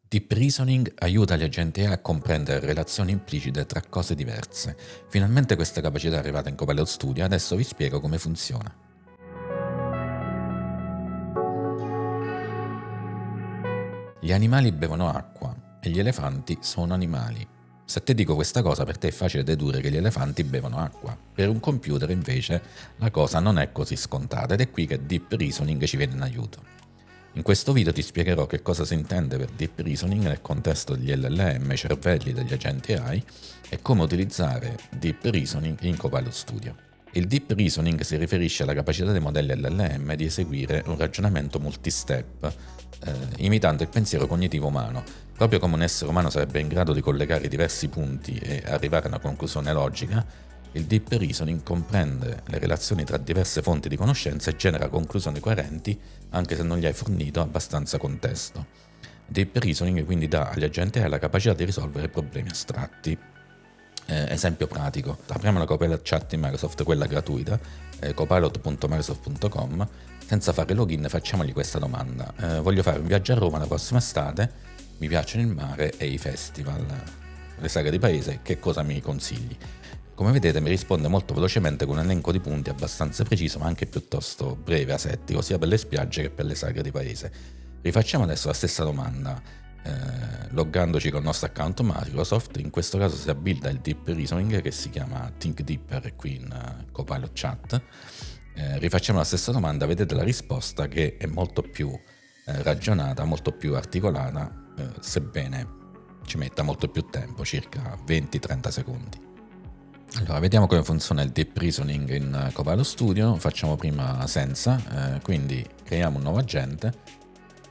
Deep Reasoning aiuta gli agenti AI a comprendere relazioni implicite tra cose diverse. Finalmente questa capacità è arrivata in Copilot Studio, adesso vi spiego come funziona. Gli animali bevono acqua e gli elefanti sono animali. Se te dico questa cosa, per te è facile dedurre che gli elefanti bevono acqua. Per un computer invece la cosa non è così scontata ed è qui che Deep Reasoning ci viene in aiuto. In questo video ti spiegherò che cosa si intende per Deep Reasoning nel contesto degli LLM, i cervelli degli agenti AI, e come utilizzare Deep Reasoning in Copilot Studio. Il Deep Reasoning si riferisce alla capacità dei modelli LLM di eseguire un ragionamento multistep, imitando il pensiero cognitivo umano. Proprio come un essere umano sarebbe in grado di collegare diversi punti e arrivare a una conclusione logica, il Deep Reasoning comprende le relazioni tra diverse fonti di conoscenza e genera conclusioni coerenti anche se non gli hai fornito abbastanza contesto. Deep Reasoning quindi dà agli agenti AI la capacità di risolvere problemi astratti. Esempio pratico: apriamo la Copilot Chat di Microsoft, quella gratuita, copilot.microsoft.com. Senza fare login facciamogli questa domanda: voglio fare un viaggio a Roma la prossima estate, mi piacciono il mare e i festival, le sagre di paese, che cosa mi consigli? Come vedete mi risponde molto velocemente con un elenco di punti abbastanza preciso ma anche piuttosto breve, asettico, sia per le spiagge che per le sagre di paese. Rifacciamo adesso la stessa domanda, loggandoci col nostro account Microsoft. In questo caso si abilita il Deep Reasoning che si chiama Think Deeper qui in Copilot Chat. Rifacciamo la stessa domanda, vedete la risposta che è molto più ragionata, molto più articolata, sebbene ci metta molto più tempo, circa 20-30 secondi. Allora, vediamo come funziona il Deep Reasoning in Copilot Studio. Facciamo prima senza, quindi creiamo un nuovo agente,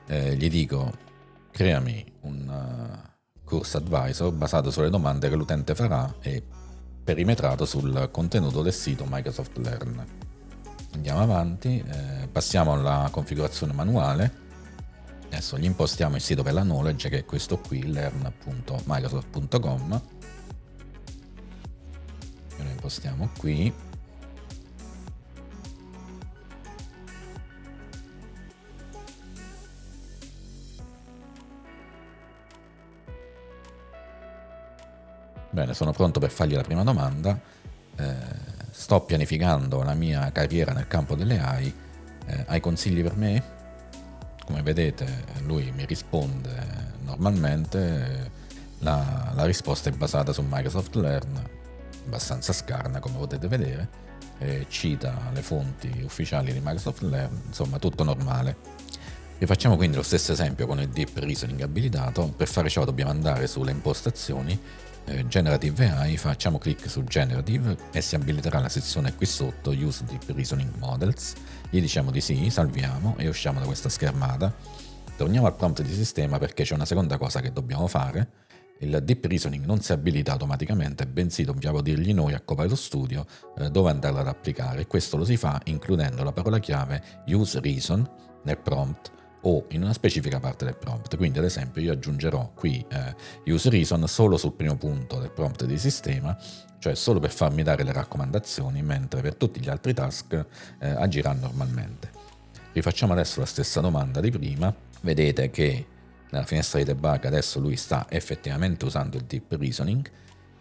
gli dico creami un course advisor basato sulle domande che l'utente farà e perimetrato sul contenuto del sito Microsoft Learn. Andiamo avanti, passiamo alla configurazione manuale. Adesso gli impostiamo il sito per la knowledge, che è questo qui, learn.microsoft.com. Lo impostiamo qui. Bene, sono pronto per fargli la prima domanda. Sto pianificando la mia carriera nel campo delle AI. Hai consigli per me? Come vedete lui mi risponde normalmente. La risposta è basata su Microsoft Learn, abbastanza scarna come potete vedere, cita le fonti ufficiali di Microsoft Learn, insomma tutto normale. Rifacciamo quindi lo stesso esempio con il Deep Reasoning abilitato. Per fare ciò dobbiamo andare sulle impostazioni, Generative AI, facciamo clic su Generative e si abiliterà la sezione qui sotto Use Deep Reasoning Models. Gli diciamo di sì, salviamo e usciamo da questa schermata. Torniamo al prompt di sistema perché c'è una seconda cosa che dobbiamo fare. Il Deep Reasoning non si abilita automaticamente, bensì dobbiamo dirgli noi a Copilot Studio dove andarla ad applicare. Questo lo si fa includendo la parola chiave Use Reason nel prompt o in una specifica parte del prompt. Quindi ad esempio io aggiungerò qui Use Reason solo sul primo punto del prompt di sistema, cioè solo per farmi dare le raccomandazioni, mentre per tutti gli altri task agirà normalmente. Rifacciamo adesso la stessa domanda di prima. Vedete che nella finestra di debug adesso lui sta effettivamente usando il Deep Reasoning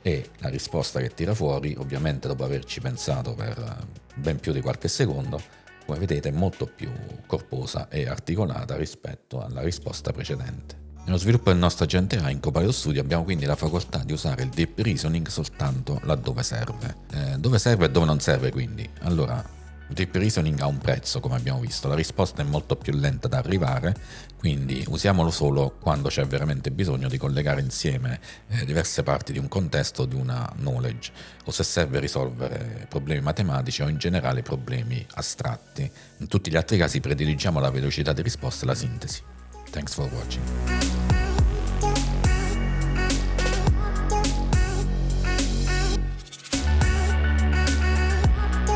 e la risposta che tira fuori, ovviamente dopo averci pensato per ben più di qualche secondo, come vedete è molto più corposa e articolata rispetto alla risposta precedente. Nello sviluppo del nostro agente AI in Copilot Studio abbiamo quindi la facoltà di usare il Deep Reasoning soltanto laddove serve. Dove serve e dove non serve quindi? Allora, Deep Reasoning ha un prezzo, come abbiamo visto, la risposta è molto più lenta da arrivare, quindi usiamolo solo quando c'è veramente bisogno di collegare insieme diverse parti di un contesto o di una knowledge, o se serve risolvere problemi matematici o in generale problemi astratti. In tutti gli altri casi prediligiamo la velocità di risposta e la sintesi. Thanks for watching.